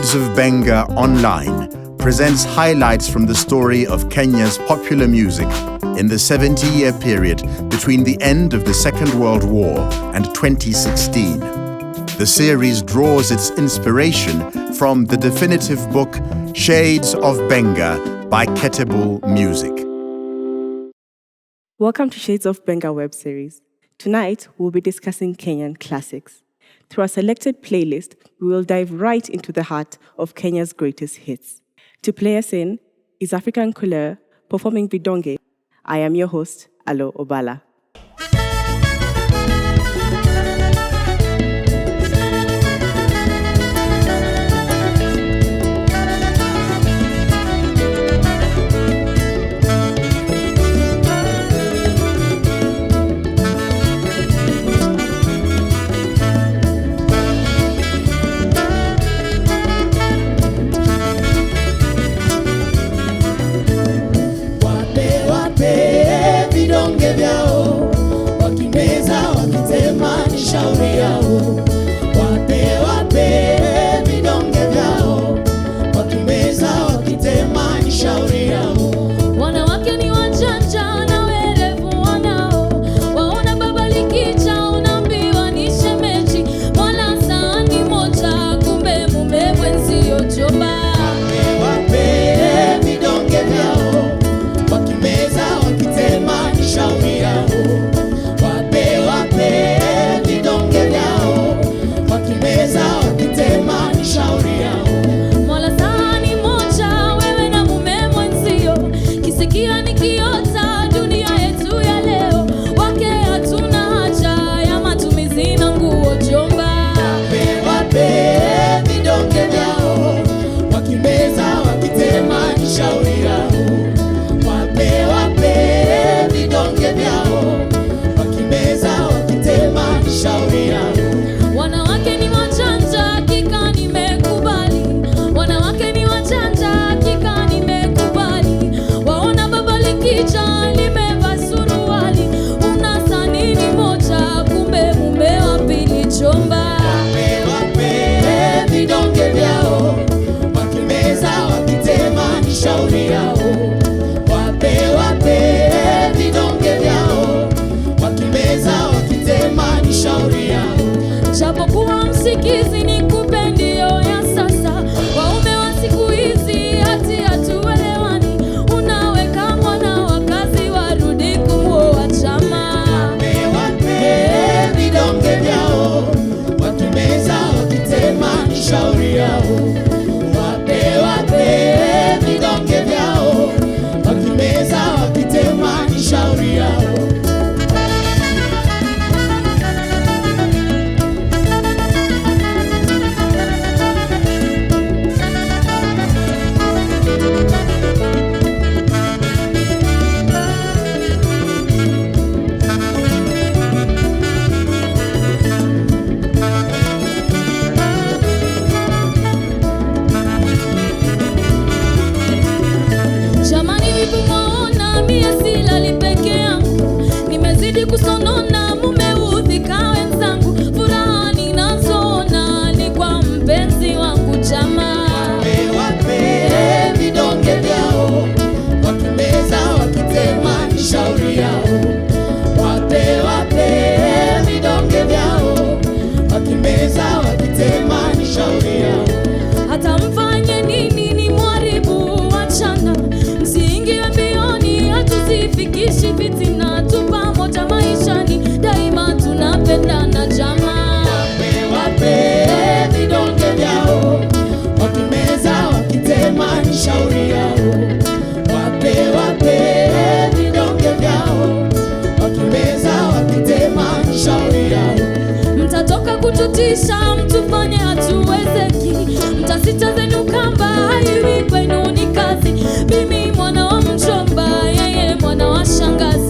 Shades of Benga Online presents highlights from the story of Kenya's popular music in the 70-year period between the end of the Second World War and 2016. The series draws its inspiration from the definitive book Shades of Benga by Kothbiro Music. Welcome to Shades of Benga web series. Tonight, we'll be discussing Kenyan classics. Through a selected playlist, we will dive right into the heart of Kenya's greatest hits. To play us in is African Couleur performing Vidonge. I am your host, Alo Obala. Mtufanye hatuwezeki, mtasita zenu kamba, hairi kwenu ni kazi. Mimi mwana wa mchomba, yeye mwana wa shangazi.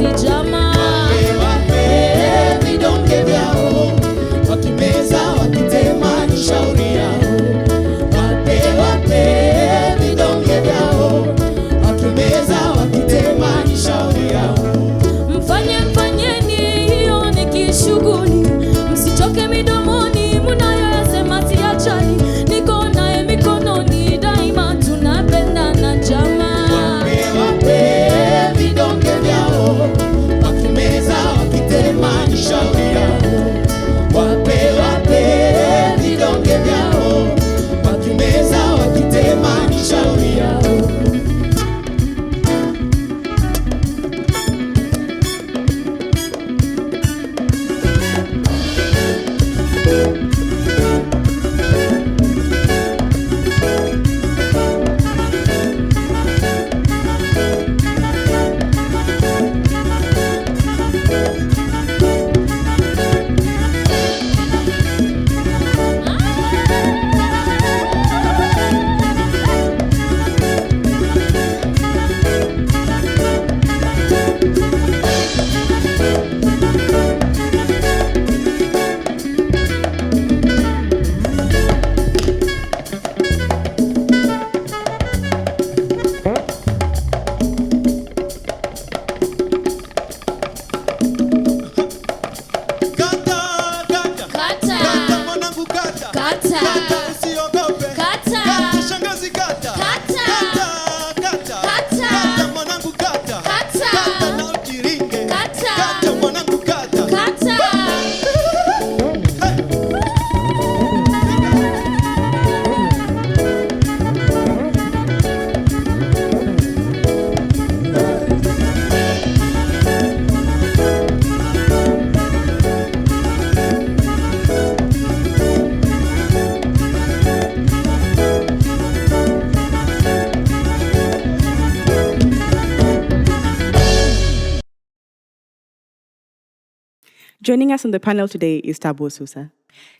Joining us on the panel today is Thabo Susa.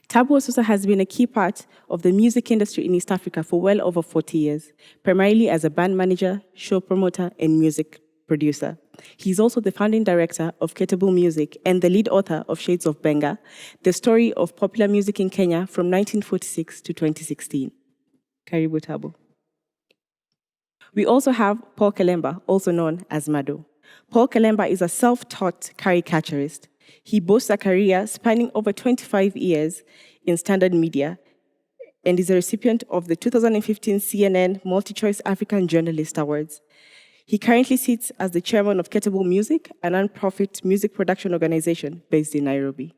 Thabo Susa has been a key part of the music industry in East Africa for well over 40 years, primarily as a band manager, show promoter, and music producer. He's also the founding director of Kothbiro Music and the lead author of Shades of Benga, the story of popular music in Kenya from 1946 to 2016. Karibu Thabo. We also have Paul Kalemba, also known as Mado. Paul Kalemba is a self-taught caricaturist. He boasts a career spanning over 25 years in standard media and is a recipient of the 2015 CNN MultiChoice African Journalist Awards. He currently sits as the chairman of Kothbiro Music, a non-profit music production organization based in Nairobi.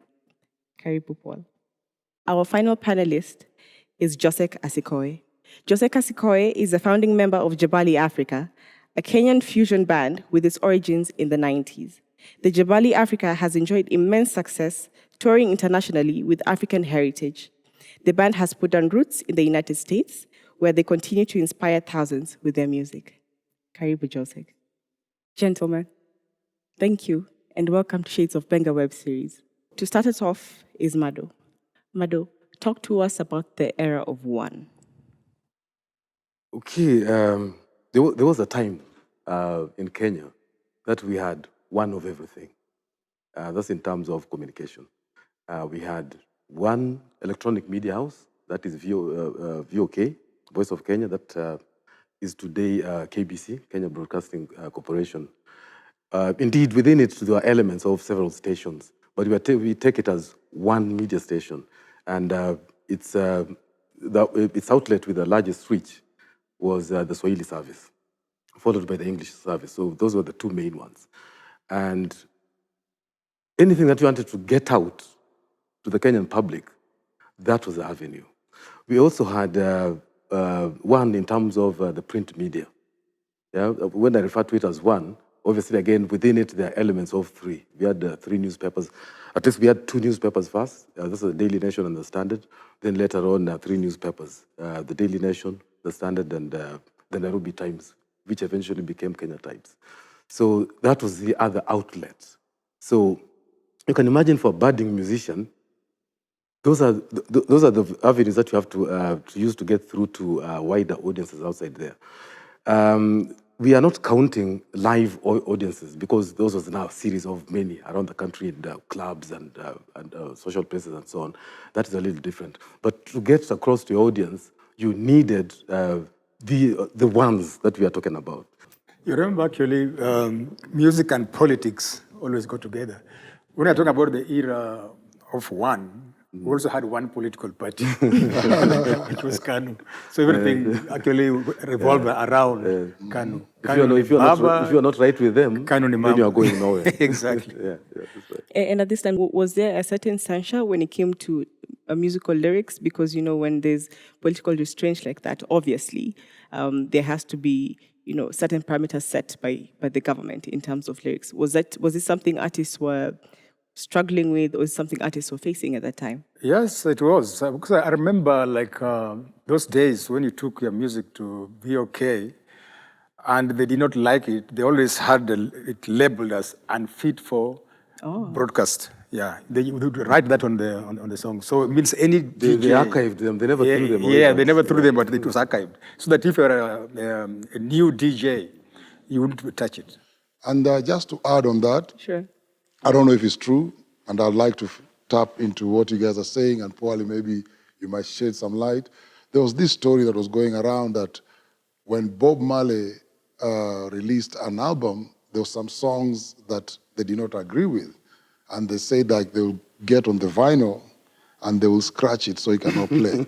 Karibu Paul. Our final panelist is Josek Asikoe. Josek Asikoe is a founding member of Jabali Africa, a Kenyan fusion band with its origins in the 90s. The Jabali Africa has enjoyed immense success, touring internationally with African heritage. The band has put down roots in the United States, where they continue to inspire thousands with their music. Karibu Josek. Gentlemen, thank you, and welcome to Shades of Benga web series. To start us off is Mado. Mado, talk to us about the era of one. Okay, there was a time in Kenya that we had one of everything. That's in terms of communication. We had one electronic media house, that is VOK, Voice of Kenya, that is today KBC, Kenya Broadcasting Corporation. Indeed, within it, there are elements of several stations, but we take it as one media station. And its outlet with the largest reach was the Swahili service, followed by the English service. So those were the two main ones. And anything that you wanted to get out to the Kenyan public, that was the avenue. We also had one in terms of the print media. Yeah? When I refer to it as one, obviously, again, within it, there are elements of three. We had three newspapers. At least we had two newspapers first. This is the Daily Nation and the Standard. Then later on, three newspapers, the Daily Nation, the Standard, and the Nairobi Times, which eventually became Kenya Times. So that was the other outlet. So you can imagine for a budding musician, those are the avenues that you have to use to get through to wider audiences outside there. We are not counting live audiences because those was now a series of many around the country in clubs and social places and so on. That is a little different. But to get across to your audience, you needed the ones that we are talking about. You remember actually, music and politics always go together. When I talk about the era of one, we also had one political party, which was KANU. So everything actually revolved around KANU. If you are not right with them, then you are going nowhere. Exactly. That's right. And at this time, was there a certain censure when it came to musical lyrics? Because, when there's political restraints like that, obviously, there has to be, certain parameters set by the government in terms of lyrics. Was it something artists were struggling with, or something artists were facing at that time? Yes, it was. Because I remember those days when you took your music to VOK and they did not like it, they always had it labeled as unfit for broadcast. Yeah, they would write that on the song. So it means any DJ... They archived them, they never threw them. Yeah, they never threw them, but it was archived. So that if you're a new DJ, you wouldn't touch it. And just to add on that, Sure. I don't know if it's true, and I'd like to tap into what you guys are saying, and probably maybe you might shed some light. There was this story that was going around that when Bob Marley released an album, there were some songs that they did not agree with. And they said that they will get on the vinyl and they will scratch it so you cannot play.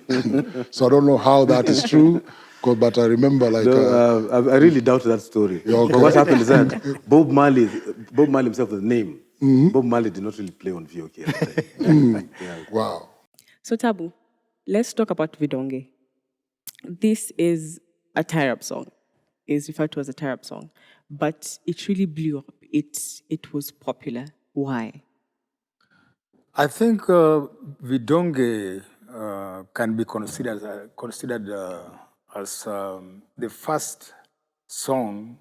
So I don't know how that is true, but I remember I really doubt that story. Okay. But what happened is that Bob Marley himself, the name, Bob Marley did not really play on VOK at the time. Wow. So Thabo, let's talk about Vidonge. This is a tie-up song. It's referred to as a tie-up song. But it really blew up. It was popular. Why? I think Vidonge can be considered as the first song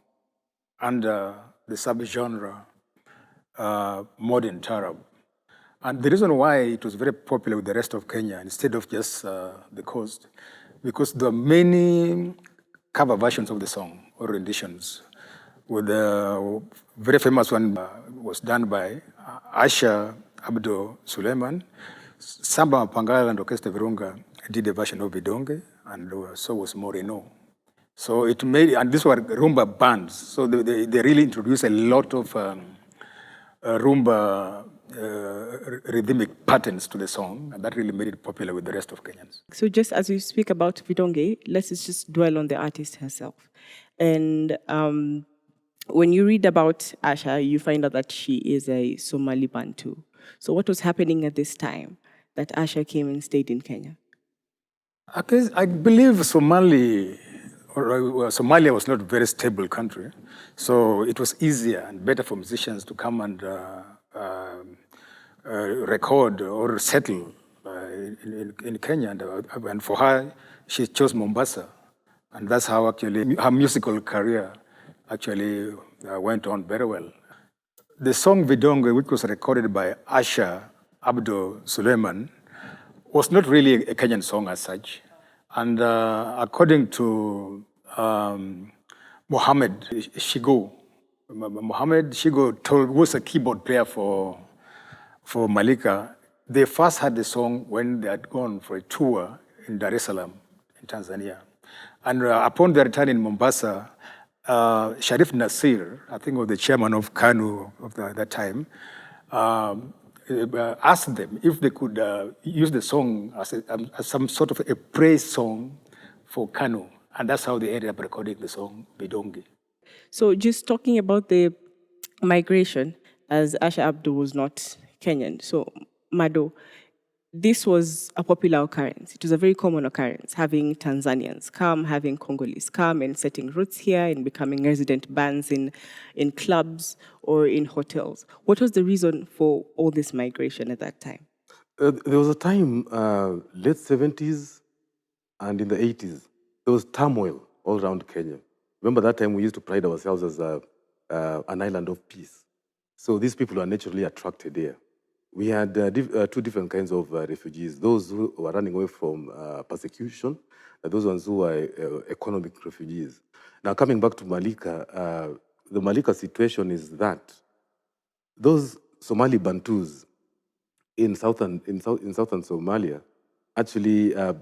under the subgenre modern tarab. And the reason why it was very popular with the rest of Kenya instead of just the coast, because there are many cover versions of the song or renditions. With the very famous one was done by Asha Abdo Suleiman. Samba Mapangala and Orchestra Virunga did a version of Vidonge, and so was Moreno. So it made, and these were rumba bands. So they really introduced a lot of rumba rhythmic patterns to the song, and that really made it popular with the rest of Kenyans. So just as we speak about Vidonge, let's just dwell on the artist herself. And when you read about Asha, you find out that she is a Somali Bantu. So what was happening at this time that Asha came and stayed in Kenya? I believe Somalia was not a very stable country, so it was easier and better for musicians to come and record or settle in Kenya. And for her, she chose Mombasa, and that's how actually her musical career actually went on very well. The song Vidonge, which was recorded by Asha Abdo Suleiman, was not really a Kenyan song as such. And according to Mohammed Shigo, was a keyboard player for Malika. They first had the song when they had gone for a tour in Dar es Salaam, in Tanzania. And upon their return in Mombasa, Sharif Nasir, I think was the chairman of KANU of that time, asked them if they could use the song as some sort of a praise song for KANU. And that's how they ended up recording the song Vidonge. So just talking about the migration, as Asha Abdo was not Kenyan, so Mado, this was a popular occurrence. It was a very common occurrence, having Tanzanians come, having Congolese come and setting roots here and becoming resident bands in clubs or in hotels. What was the reason for all this migration at that time? There was a time, late 70s and in the 80s, there was turmoil all around Kenya. Remember that time we used to pride ourselves as an island of peace. So these people are naturally attracted here. We had two different kinds of refugees, those who were running away from persecution, and those ones who were economic refugees. Now, coming back to Malika, the Malika situation is that those Somali Bantus in southern Somalia, actually, a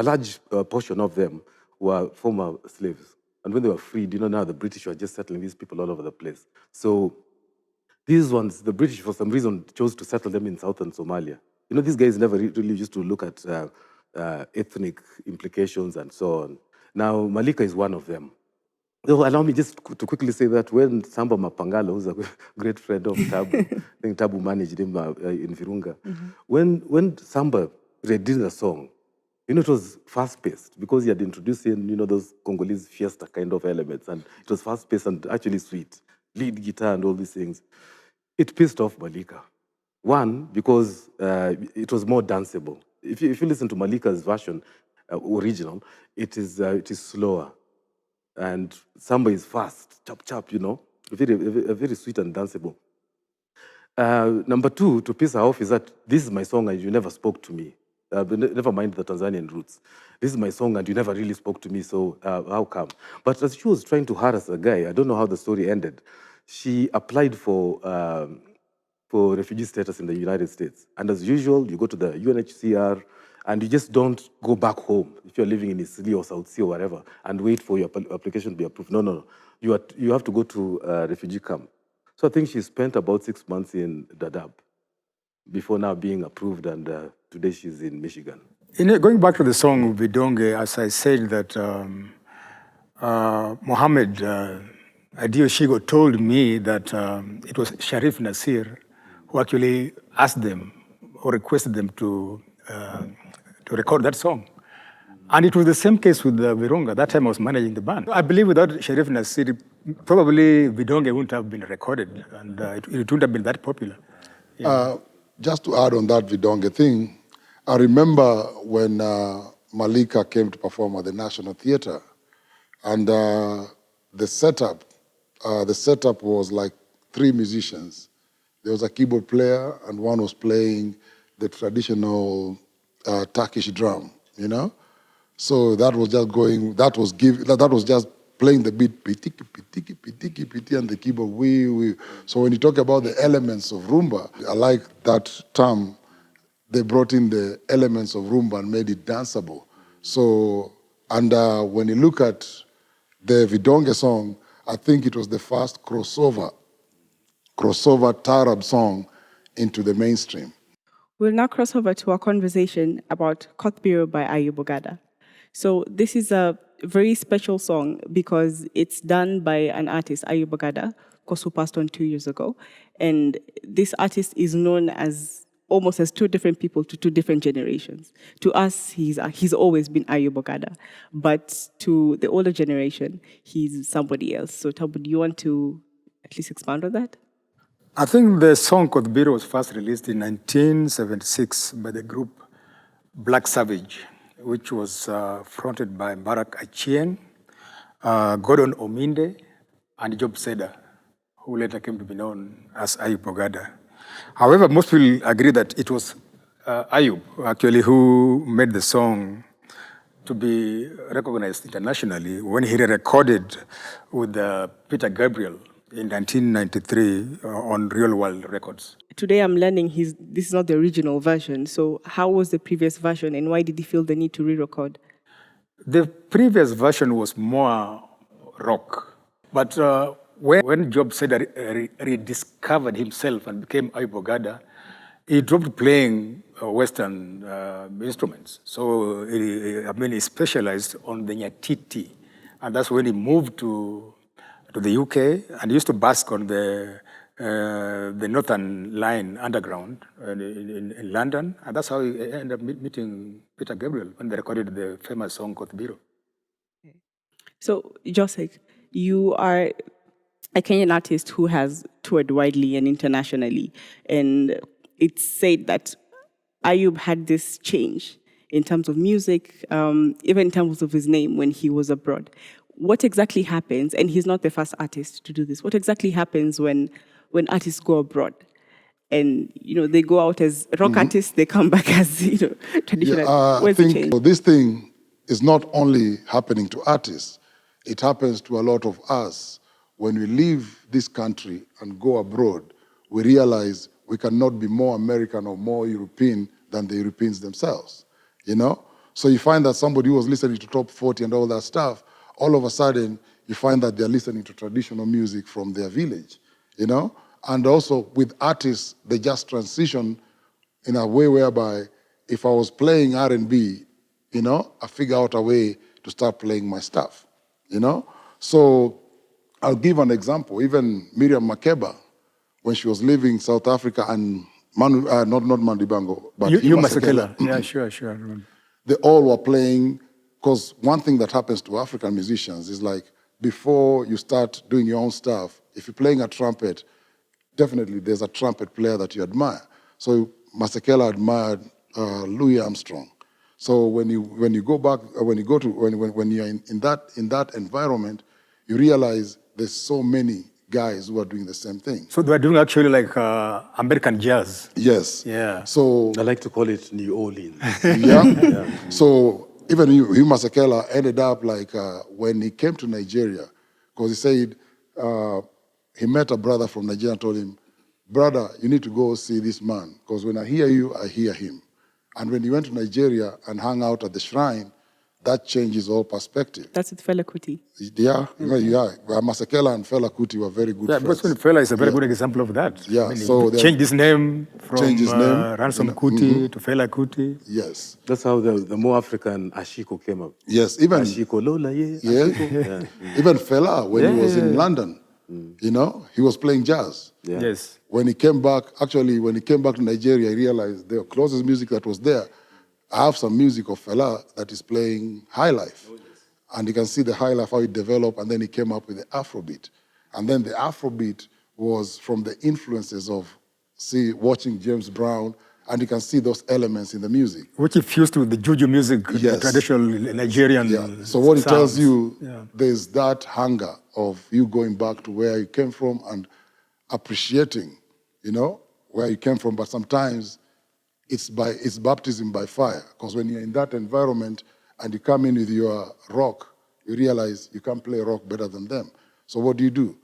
large portion of them were former slaves. And when they were freed, now the British were just settling these people all over the place. So these ones, the British, for some reason, chose to settle them in southern Somalia. These guys never really used to look at ethnic implications and so on. Now, Malika is one of them. So allow me just to quickly say that when Samba Mapangala, who's a great friend of Tabu, I think Tabu managed him in Virunga, when Samba redid the song, it was fast-paced because he had introduced in, those Congolese fiesta kind of elements, and it was fast-paced and actually sweet, lead guitar and all these things. It pissed off Malika. One, because it was more danceable. If you listen to Malika's version, original, it is slower. And Samba is fast, chop, very sweet and danceable. Number two, to piss her off is that this is my song and you never spoke to me. Never mind the Tanzanian roots. This is my song and you never really spoke to me, so how come? But as she was trying to harass the guy, I don't know how the story ended, she applied for refugee status in the United States. And as usual, you go to the UNHCR and you just don't go back home if you're living in Isili or South Sea or whatever and wait for your application to be approved. No. You have to go to a refugee camp. So I think she spent about 6 months in Dadaab before now being approved, and today she's in Michigan. Going back to the song Vidonge, as I said that Mohammed Adio Shigo told me that it was Sharif Nasir who actually asked them or requested them to record that song. And it was the same case with Virunga. That time I was managing the band. I believe without Sharif Nasir, probably Vidonge wouldn't have been recorded and it wouldn't have been that popular. Yeah. Just to add on that Vidonge thing, I remember when Malika came to perform at the National Theatre, and the setup was like 3 musicians, There was a keyboard player, and one was playing the traditional Turkish drum, you know? So that was just going, that was just playing the beat, pitiki, pitiki, pitiki, pitiki, and the keyboard, wee. So when you talk about the elements of rumba, I like that term. They brought in the elements of rumba and made it danceable. So, and when you look at the Vidonge song, I think it was the first crossover Tarab song into the mainstream. We'll now cross over to our conversation about Kothbiro by Ayub Ogada. So this is a very special song because it's done by an artist, Ayub Ogada, who passed on 2 years ago. And this artist is known as almost as two different people to two different generations. To us, he's always been Ayub Ogada. But to the older generation, he's somebody else. So Tabu, do you want to at least expand on that? I think the song Kothbiro was first released in 1976 by the group Black Savage, which was fronted by Barak Achien, Gordon Ominde, and Job Seda, who later came to be known as Ayub Ogada. However, most people agree that it was Ayub, actually, who made the song to be recognized internationally when he recorded with Peter Gabriel in 1993 on Real World Records. Today I'm learning this is not the original version. So how was the previous version and why did he feel the need to re-record? The previous version was more rock. But when Job said that rediscovered himself and became Ayub Ogada, he dropped playing Western instruments. So he specialized on the nyatiti. And that's when he moved to the UK and used to bask on the Northern Line Underground in London. And that's how he ended up meeting Peter Gabriel when they recorded the famous song Kothbiro. So, Josek, you are a Kenyan artist who has toured widely and internationally. And it's said that Ayub had this change in terms of music, even in terms of his name when he was abroad. What exactly happens, and he's not the first artist to do this, what exactly happens when artists go abroad and, they go out as rock artists, they come back as, traditional? I think this thing is not only happening to artists, it happens to a lot of us. When we leave this country and go abroad, we realize we cannot be more American or more European than the Europeans themselves, So you find that somebody who was listening to top 40 and all that stuff, all of a sudden, you find that they're listening to traditional music from their village, And also with artists, they just transition in a way whereby if I was playing R&B, I figure out a way to start playing my stuff, So I'll give an example. Even Miriam Makeba, when she was leaving South Africa and not Mandibango, but you Masekela. Yeah, sure. They all were playing. Because one thing that happens to African musicians is like, before you start doing your own stuff, if you're playing a trumpet, definitely there's a trumpet player that you admire. So Masekela admired Louis Armstrong. So when you go back, when you're in that environment, you realize there's so many guys who are doing the same thing. So they are doing actually like American jazz. Yes. Yeah. So I like to call it New Orleans. Yeah. So even Hugh Masekela ended up like when he came to Nigeria, because he said he met a brother from Nigeria and told him, brother, you need to go see this man, because when I hear you, I hear him. And when he went to Nigeria and hung out at the shrine, that changes all perspective. That's with Fela Kuti. Yeah. Masekela and Fela Kuti were very good friends. Because Fela is a very good example of that. Yeah. I mean, so changed his name from Ransom Kuti to Fela Kuti. Yes. That's how the more African Ashiko came up. Yes, even Ashiko Lola, Yes. Even Fela, when he was in London, he was playing jazz. Yeah. Yes. When he came back to Nigeria, he realized the closest music that was there, I have some music of Fela that is playing high life. And you can see the high life, how it developed, and then he came up with the Afrobeat. And then the Afrobeat was from the influences of, watching James Brown, and you can see those elements in the music. Which he fused with the Juju music, Yes. the traditional Nigerian So what it tells sounds. you, there's that hunger of you going back to where you came from and appreciating you know, where you came from, but sometimes it's baptism by fire, because when you're in that environment and you come in with your rock, you realize you can't play rock better than them. So what do?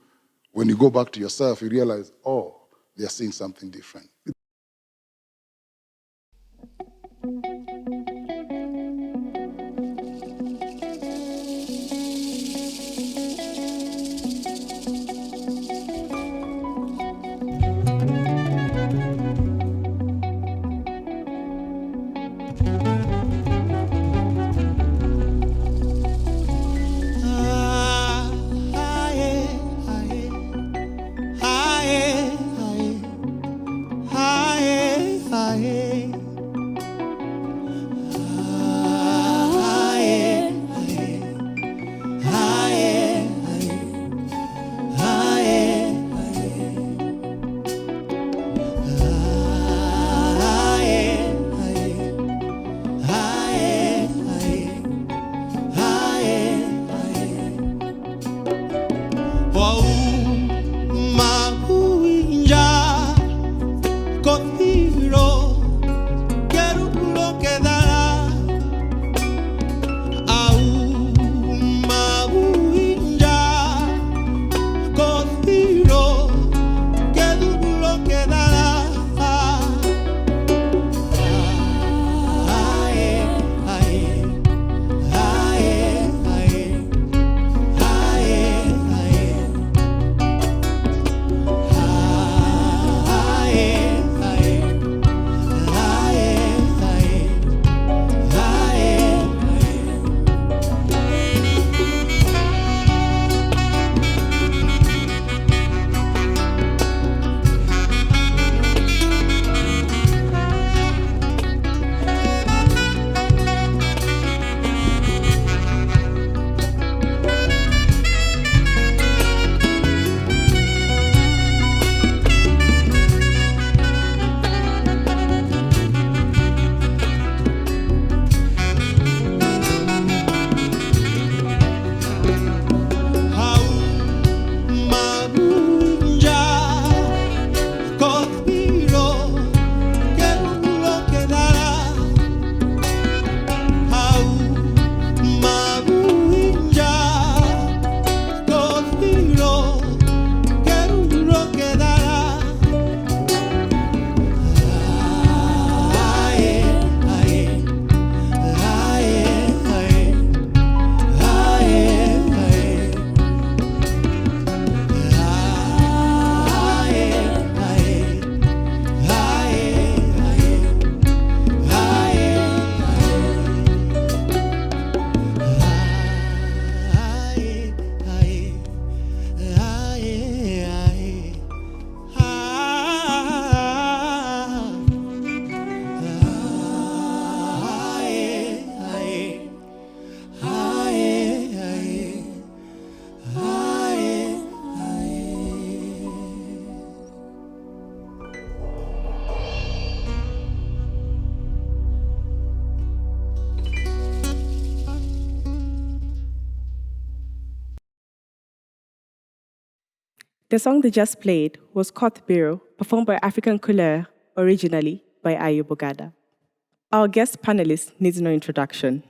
When you go back to yourself, you realize, oh, they're seeing something different. Kothbiro, quero lo que dará a uma buinja. Kothbiro, quero lo que dará. The song they just played was Kothbiro, performed by African Couleur, originally by Ayubo Gada. Our guest panelist needs no introduction.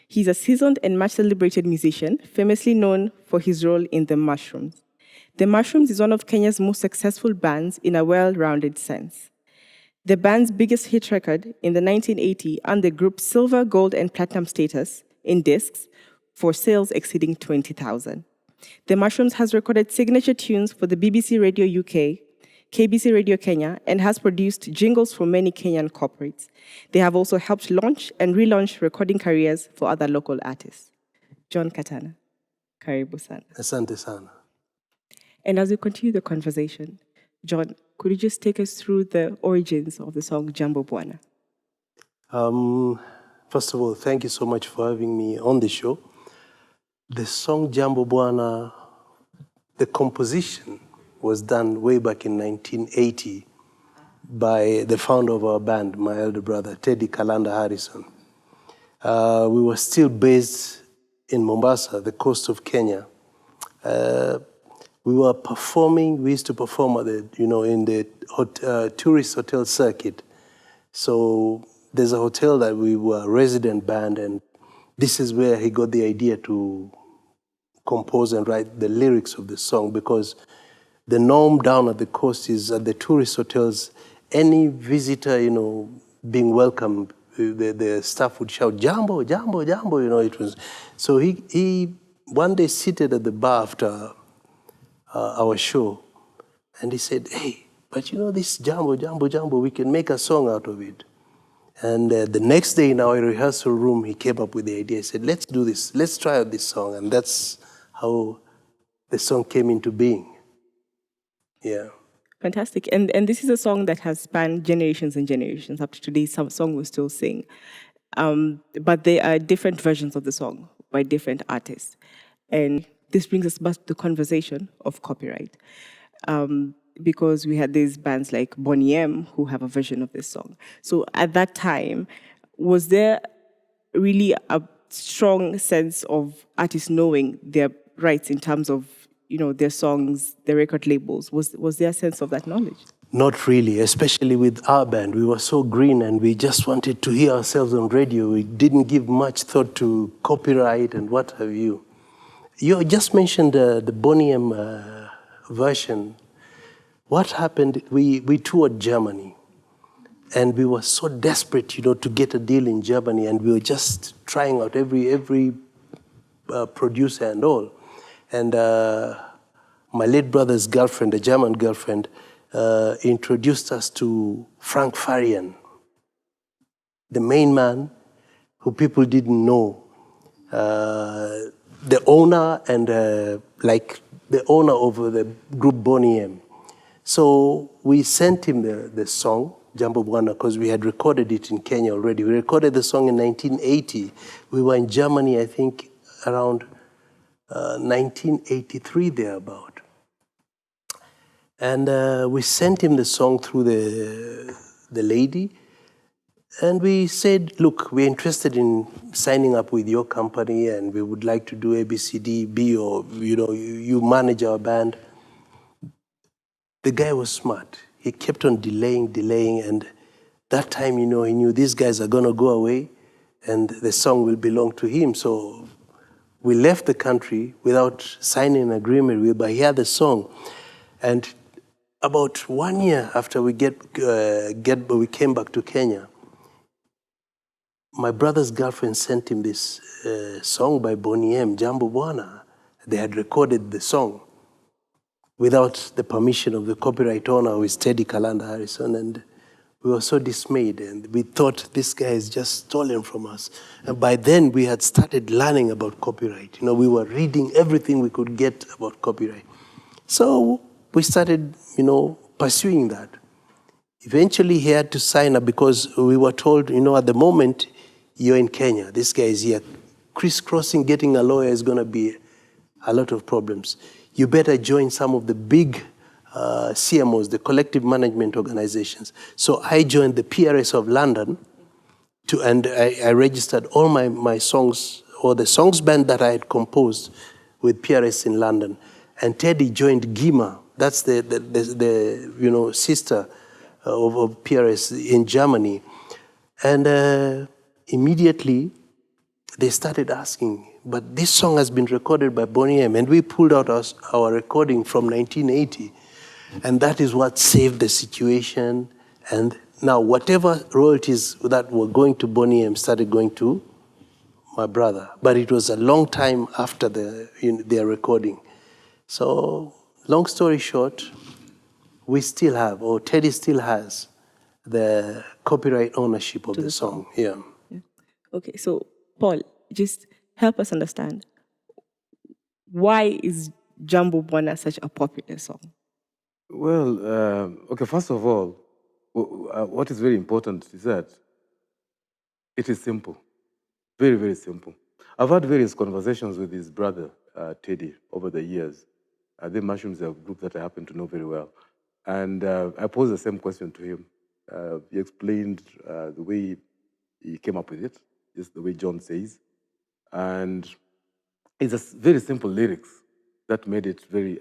He's a seasoned and much celebrated musician, famously known for his role in The Mushrooms. The Mushrooms is one of Kenya's most successful bands in a well-rounded sense. The band's biggest hit record in the 1980 earned the group silver, gold, and platinum status in discs for sales exceeding 20,000. The Mushrooms has recorded signature tunes for the BBC Radio UK, KBC Radio Kenya, and has produced jingles for many Kenyan corporates. They have also helped launch and relaunch recording careers for other local artists. John Katana, karibu sana. Asante sana. And as we continue the conversation, John, could you just take us through the origins of the song Jambo Bwana? First of all, thank you so much for having me on the show. The song Jambo Bwana, the composition was done way back in 1980 by the founder of our band, my elder brother, Teddy Kalanda Harrison. We were still based in Mombasa, the coast of Kenya. we were performing. We used to perform at the, in the tourist hotel circuit. So there's a hotel that we were a resident band, and this is where he got the idea to compose and write the lyrics of the song, because the norm down at the coast is at the tourist hotels, any visitor, being welcomed, the staff would shout, "Jambo, Jambo, Jambo," it was. So he one day seated at the bar after our show, and he said, "Hey, but this Jambo, Jambo, Jambo, we can make a song out of it." And the next day in our rehearsal room, he came up with the idea. He said, "Let's do this. Let's try out this song." And that's how the song came into being. Yeah. Fantastic. And this is a song that has spanned generations and generations. Up to today, some song we still sing. But there are different versions of the song by different artists. And this brings us back to the conversation of copyright. Because we had these bands like Bonnie M who have a version of this song. So at that time, was there really a strong sense of artists knowing their rights in terms of their songs, their record labels? Was there a sense of that knowledge? Not really, especially with our band. We were so green and we just wanted to hear ourselves on radio. We didn't give much thought to copyright and what have you. You just mentioned the Bonnie M version. What happened, we toured Germany, and we were so desperate, to get a deal in Germany, and we were just trying out every producer and all. And my late brother's girlfriend, a German girlfriend, introduced us to Frank Farian, the main man who people didn't know, the owner and the owner of the group Bonnie M. So we sent him the song, Jambo Bwana, because we had recorded it in Kenya already. We recorded the song in 1980. We were in Germany, I think, around 1983 thereabout. And we sent him the song through the lady, and we said, "Look, we're interested in signing up with your company, and we would like to do ABCD, or you manage our band." The guy was smart. He kept on delaying, and that time, he knew these guys are gonna go away, and the song will belong to him. So we left the country without signing an agreement with, but he had the song. And about 1 year after we came back to Kenya, my brother's girlfriend sent him this song by Bonnie M, Jambo Bwana. They had recorded the song without the permission of the copyright owner, who is Teddy Kalanda Harrison, and we were so dismayed, and we thought this guy is just stolen from us. And by then, we had started learning about copyright. We were reading everything we could get about copyright. So we started, pursuing that. Eventually, he had to sign up because we were told, at the moment, you're in Kenya. This guy is here. Crisscrossing, getting a lawyer is going to be a lot of problems. You better join some of the big CMOs, the collective management organizations. So I joined the PRS of London, and I registered all my songs, or the songs band that I had composed with PRS in London. And Teddy joined GIMA. That's the sister of PRS in Germany. And immediately they started asking, but this song has been recorded by Bonnie M, and we pulled out our recording from 1980. And that is what saved the situation. And now whatever royalties that were going to Bonnie M started going to my brother. But it was a long time after their recording. So long story short, we still have, or Teddy still has, the copyright ownership of the song. Yeah. Okay, so Paul, just help us understand, why is Jambo Bwana such a popular song? Well, okay, first of all, what is very important is that it is simple, very, very simple. I've had various conversations with his brother, Teddy, over the years. The Mushrooms are a group that I happen to know very well. And I posed the same question to him. He explained the way he came up with it, just the way John says. And it's a very simple lyrics that made it very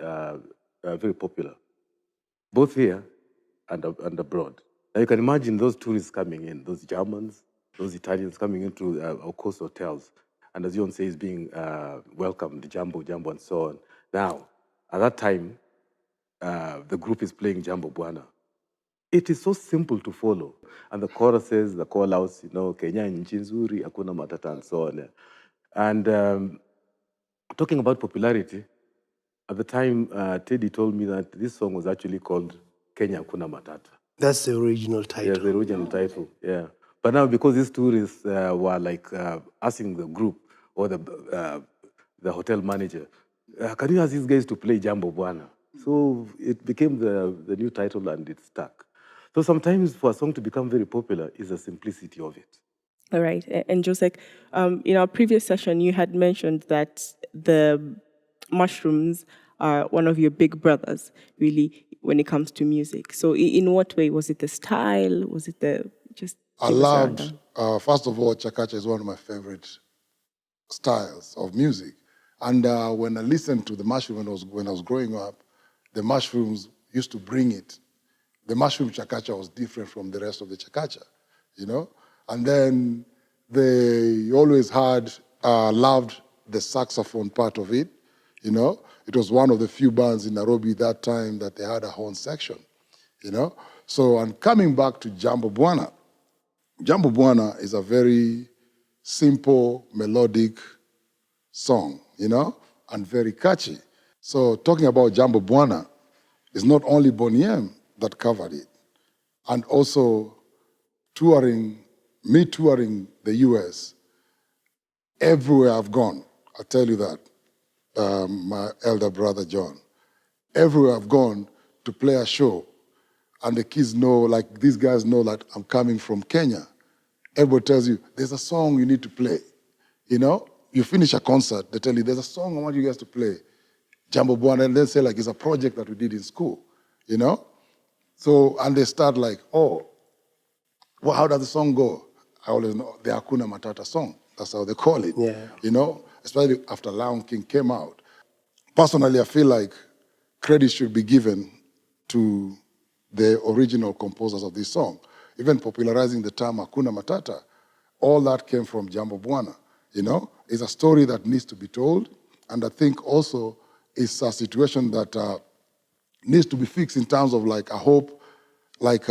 very popular, both here and abroad. Now you can imagine those tourists coming in, those Germans, those Italians coming into our coast hotels, and as John says, being welcomed, Jambo, and so on. Now, at that time, the group is playing Jambo Bwana. It is so simple to follow. And the choruses, the call-outs, Kenyan, nchi nzuri, hakuna matata, and so on. And talking about popularity, at the time, Teddy told me that this song was actually called Kenya Hakuna Matata. That's the original title. Yeah, the original title, yeah. But now, because these tourists were like asking the group or the hotel manager, can you ask these guys to play Jambo Bwana? So it became the new title and it stuck. So sometimes for a song to become very popular is the simplicity of it. All right. And Josek, in our previous session, you had mentioned that the mushrooms are one of your big brothers, really, when it comes to music. So in what way? Was it the style? Was it the just... I loved, first of all, Chakacha is one of my favorite styles of music. And when I listened to the mushroom when I was growing up, the mushrooms used to bring it. The mushroom Chakacha was different from the rest of the Chakacha, And then they always loved the saxophone part of it, It was one of the few bands in Nairobi that time that they had a horn section, So, and coming back to Jambo Bwana is a very simple, melodic song, and very catchy. So talking about Jambo Bwana, it's not only Bonnie M that covered it, and also touring the US, everywhere I've gone, I'll tell you that, my elder brother John, everywhere I've gone to play a show, and the kids know, like these guys know that I'm coming from Kenya, everybody tells you, there's a song you need to play. You finish a concert, they tell you, there's a song I want you guys to play, Jambo Bwana, and then say like, it's a project that we did in school, So, and they start like, oh, well, how does the song go? I always know the Hakuna Matata song. That's how they call it. Yeah. Especially after Lion King came out. Personally, I feel like credit should be given to the original composers of this song. Even popularizing the term Hakuna Matata, all that came from Jambo Bwana. It's a story that needs to be told. And I think also it's a situation that needs to be fixed in terms of like, I hope like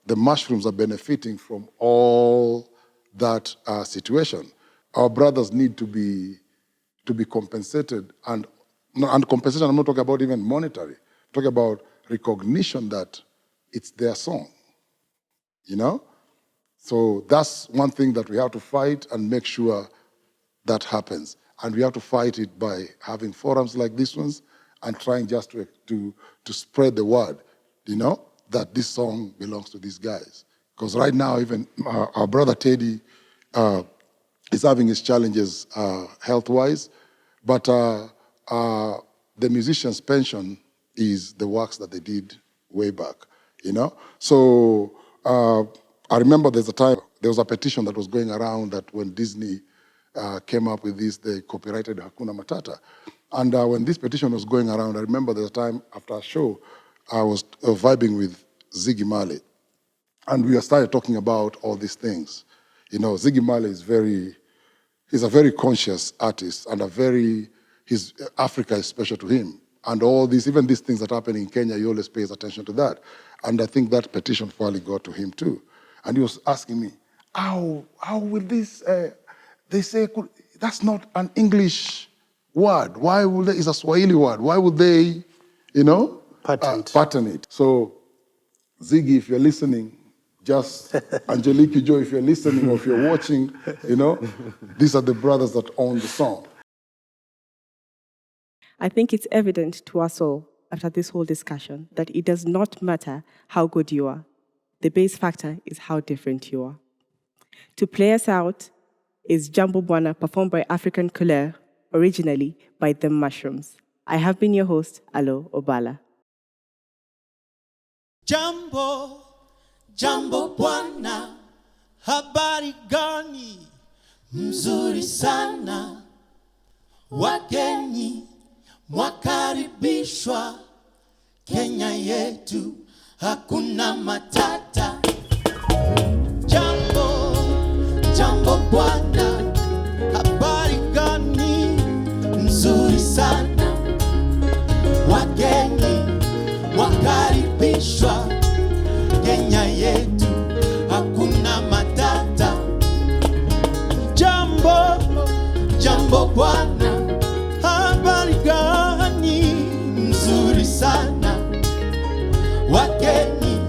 the mushrooms are benefiting from all that situation. Our brothers need to be compensated, and compensation, I'm not talking about even monetary. I'm talking about recognition that it's their song, So that's one thing that we have to fight and make sure that happens. And we have to fight it by having forums like these ones and trying just to spread the word, that this song belongs to these guys. Because right now, even our brother Teddy is having his challenges health-wise, but the musician's pension is the works that they did way back, So I remember there was a petition that was going around that when Disney came up with this, they copyrighted Hakuna Matata. And when this petition was going around, I remember there was a time after a show, I was vibing with Ziggy Marley. And we started talking about all these things. Ziggy Marley he's a very conscious artist, and Africa is special to him. And all these, even these things that happen in Kenya, he always pays attention to that. And I think that petition finally got to him too. And he was asking me, how will this, they say, that's not an English word. Why would it's a Swahili word. Why would they, patent it? So, Ziggy, if you're listening, just Angelique Joe, if you're listening or if you're watching, these are the brothers that own the song. I think it's evident to us all after this whole discussion that it does not matter how good you are. The base factor is how different you are. To play us out is Jambo Bwana, performed by African Couleur, originally by The Mushrooms. I have been your host, Alo Obala. Jambo Bwana, habari gani? Mzuri sana, wageni mwakaribishwa Kenya yetu hakuna matata. Jambo, jambo bwana, habari gani? Nzuri sana. Wageni wakaribishwa. Kenya yetu hakuna matata. Jambo, jambo bwana, habari gani? Nzuri sana. Wageni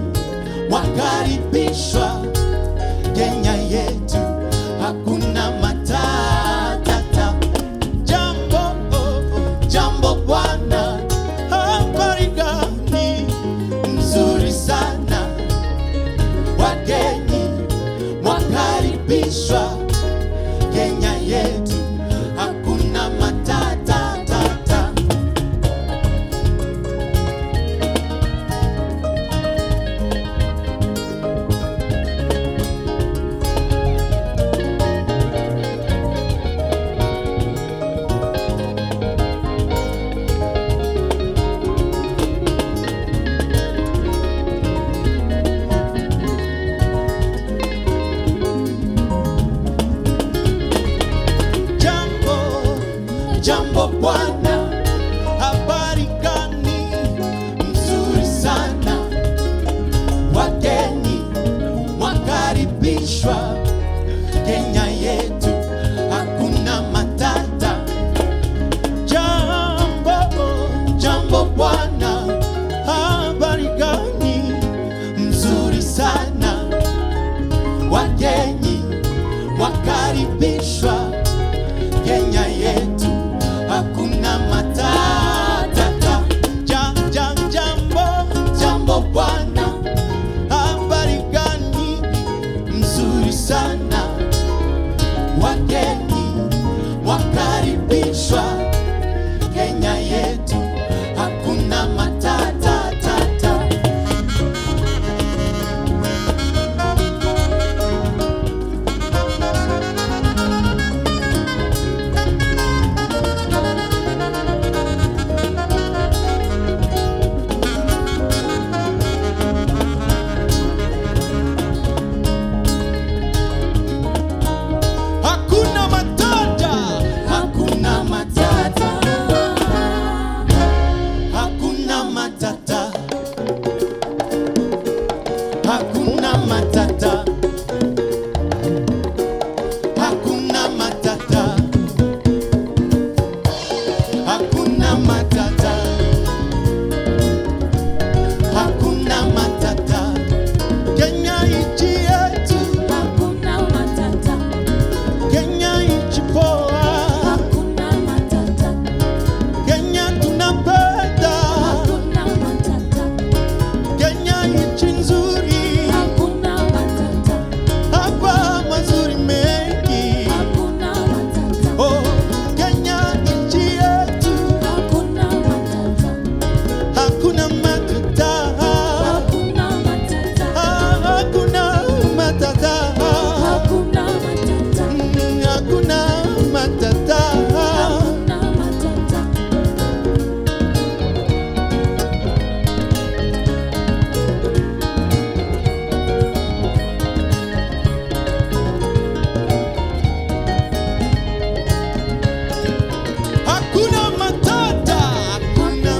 wakaribishwa. Kenya yetu hakuna matata. Jambo, jambo bwana, habari gani? Nzuri sana. Wageni wakaribishwa. Kenya yetu hakuna matata. Jambo bwana, habari gani? Nzuri sana. Wageni wakaribishwa. Kenya yetu hakuna matata. Jambo, jambo bwana, habari gani? Nzuri sana. Wageni wakaribishwa. Kenya yetu hakuna matata. Jambo, jambo bwana, habari gani? Nzuri sana. Wageni wakaribishwa. Kenya yetu hakuna matata. Hakuna matata. Hakuna matata. Hakuna matata. Hakuna matata. Hakuna matata. Hakuna matata. Hakuna matata. Kenya nchi yetu. Hakuna matata. Kenya nchi poa. Hakuna matata. Kenya tunapenda. Hakuna matata. Kenya nchi nzuri. Hakuna matata. Hapa mazuri mengi. Hakuna matata. Oh, Kenya nchi yetu. Hakuna matata. Hakuna matata. Hakuna matata. Hakuna matata. Hakuna matata. Hakuna matata. Hakuna matata. Hakuna matata. Hakuna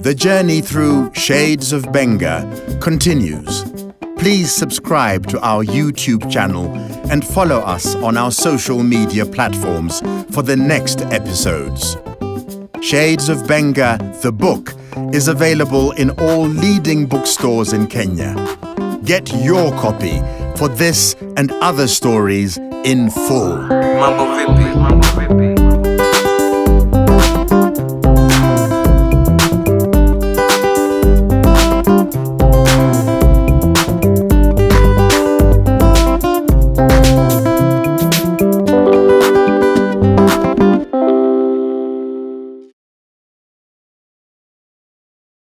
The journey through Shades of Benga continues. Please subscribe to our YouTube channel and follow us on our social media platforms for the next episodes. Shades of Benga, the book, is available in all leading bookstores in Kenya. Get your copy for this and other stories in full. Mambo vipi?